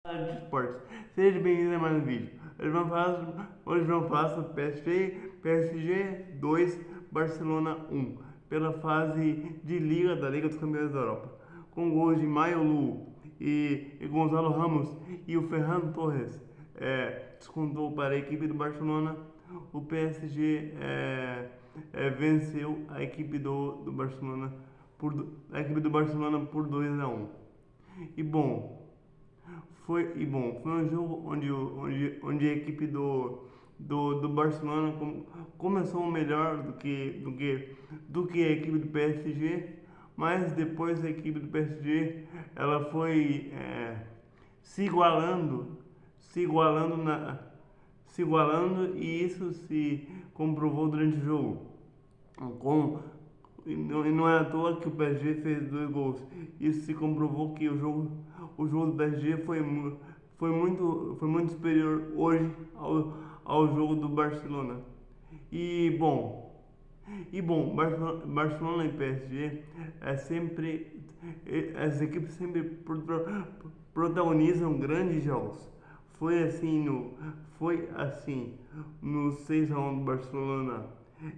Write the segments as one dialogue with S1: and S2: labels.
S1: De esportes. Seja bem-vindo a mais um vídeo. Hoje vamos falar sobre PSG 2, Barcelona 1, pela fase de Liga da Liga dos Campeões da Europa, com gols de Mayolu e Gonzalo Ramos e o Ferran Torres. Descontou para a equipe do Barcelona. O PSG venceu a equipe do Barcelona por 2-1. E bom, foi um jogo onde a equipe do Barcelona começou melhor do que a equipe do PSG, mas depois a equipe do PSG ela foi se igualando e isso se comprovou durante o jogo. Com, e não é à toa que o PSG fez 2 gols. Isso se comprovou que o jogo do PSG foi muito superior hoje ao jogo do Barcelona. E bom, Barcelona e PSG as equipes sempre protagonizam grandes jogos. Foi assim no 6-1 do Barcelona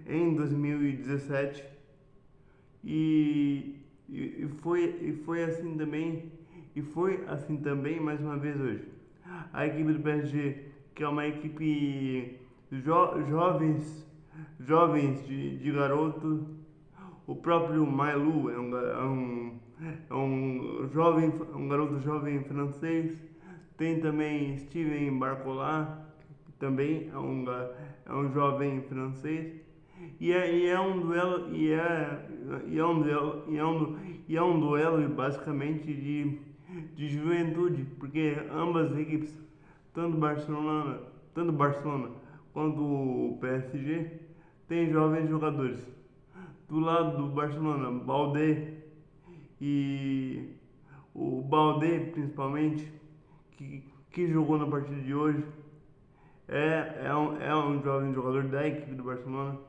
S1: em 2017 e foi assim também mais uma vez hoje. A equipe do PSG, que é uma equipe jovens de garoto. O próprio Mailu é um garoto jovem francês. Tem também Steven Barcola, que também é um jovem francês. E é um duelo basicamente de juventude, porque ambas as equipes, tanto Barcelona quanto o PSG, têm jovens jogadores. Do lado do Barcelona, e o Baldé principalmente, que jogou na partida de hoje, é um jovem jogador da equipe do Barcelona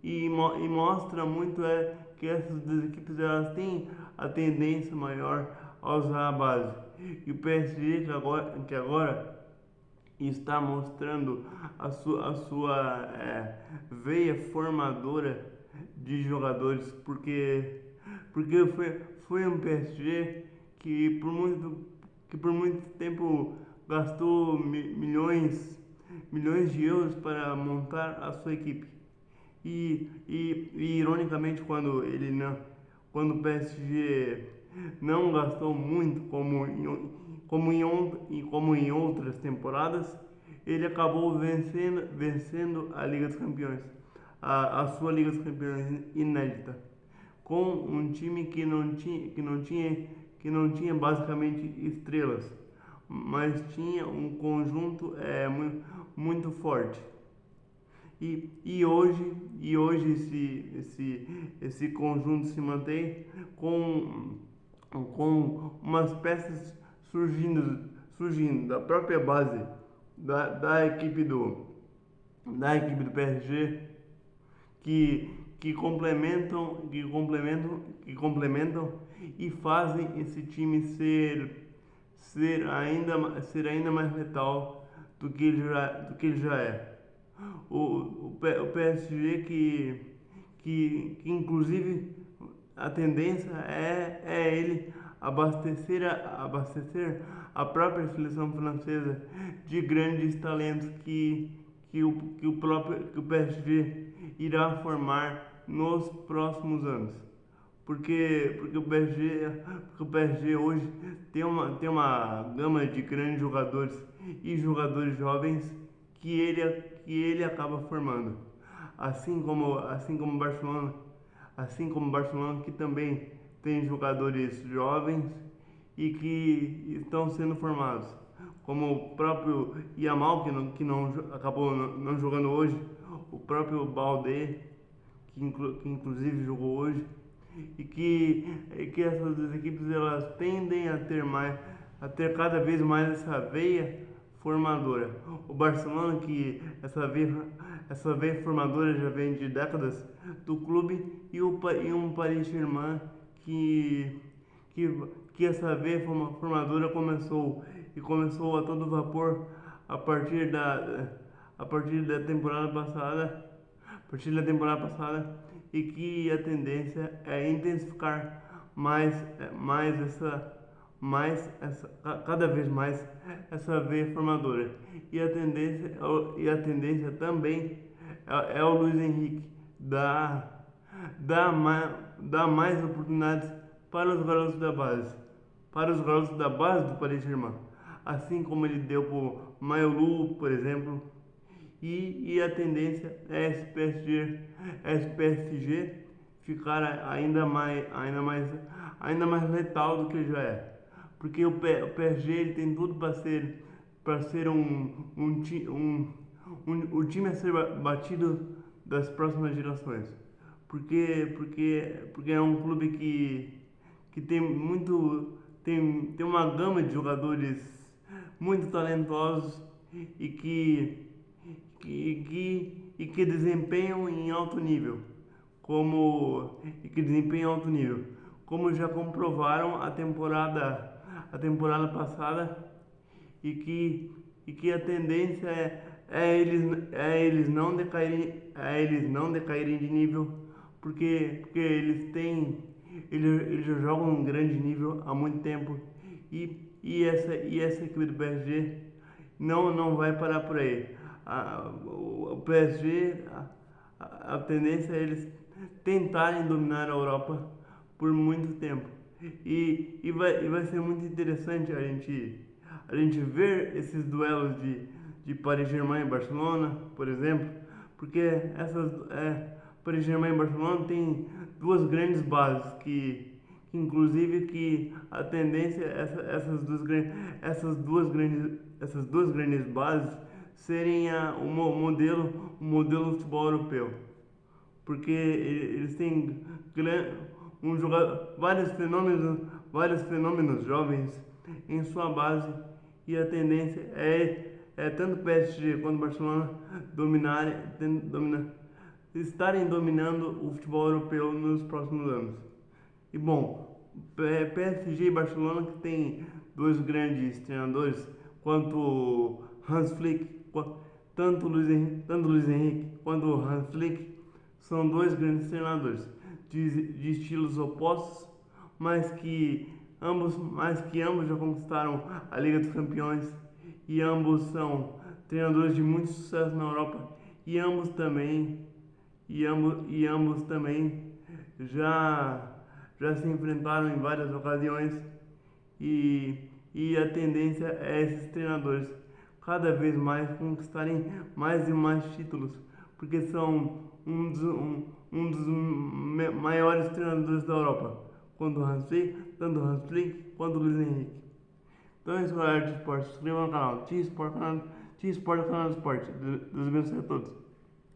S1: e mostra muito que essas duas equipes elas têm a tendência maior a usar a base. E o PSG que agora está mostrando a sua veia formadora de jogadores, porque foi um PSG que por muito tempo gastou milhões de euros para montar a sua equipe. E ironicamente, quando o PSG não gastou muito como em outras temporadas, ele acabou vencendo a Liga dos Campeões, a sua Liga dos Campeões inédita, com um time que não tinha basicamente estrelas, mas tinha um conjunto muito forte. E hoje esse conjunto se mantém com umas peças surgindo da própria base da equipe do PSG, que complementam e fazem esse time ser ainda mais letal do que ele já é. O PSG que inclusive a tendência é ele abastecer a própria seleção francesa de grandes talentos que o PSG irá formar nos próximos anos. Porque o PSG hoje tem uma gama de grandes jogadores e jogadores jovens que ele acaba formando. Assim como o Barcelona, que também tem jogadores jovens e que estão sendo formados, como o próprio Yamal, acabou não jogando hoje, o próprio Baldé, que inclusive jogou hoje, e que essas duas equipes elas tendem a ter cada vez mais essa veia formadora. O Barcelona, que essa veia formadora já vem de décadas do clube, e um Paris Saint-Germain que, que essa veia formadora começou a todo vapor a partir da temporada passada, e que a tendência é intensificar cada vez mais essa veia formadora. E a tendência também é o Luiz Henrique dar mais oportunidades para os garotos da base, do Paris Saint-Germain, assim como ele deu para o Mayolu, por exemplo. E a tendência é esse PSG ficar ainda mais letal do que já é, porque o PSG ele tem tudo para ser o time a ser batido das próximas gerações, porque é um clube que tem uma gama de jogadores muito talentosos e que desempenham em alto nível, como já comprovaram a temporada passada, e que a tendência é eles não decaírem de nível, porque eles já jogam um grande nível há muito tempo, e essa equipe do PSG não vai parar por aí. O PSG, a tendência é eles tentarem dominar a Europa por muito tempo. E vai ser muito interessante a gente ver esses duelos de Paris Saint-Germain e Barcelona, por exemplo, porque Paris Saint-Germain e Barcelona tem duas grandes bases inclusive que a tendência é essas duas grandes bases serem o modelo do futebol europeu, porque eles têm vários fenômenos jovens em sua base, e a tendência é tanto o PSG quanto o Barcelona estarem dominando o futebol europeu nos próximos anos. E bom, PSG e Barcelona, que tem dois grandes treinadores, quanto Hans Flick, tanto Luiz Henrique quanto Hans Flick, são dois grandes treinadores de estilos opostos, mas que ambos já conquistaram a Liga dos Campeões, e ambos são treinadores de muito sucesso na Europa, e ambos também já se enfrentaram em várias ocasiões, e a tendência é esses treinadores cada vez mais conquistarem mais e mais títulos, porque são um dos maiores treinadores da Europa, tanto o Hans Flick quanto o Luiz Henrique. Então é isso, galera de esporte. Se inscreva no canal T-Sport, canal de esporte. Deus abençoe a todos.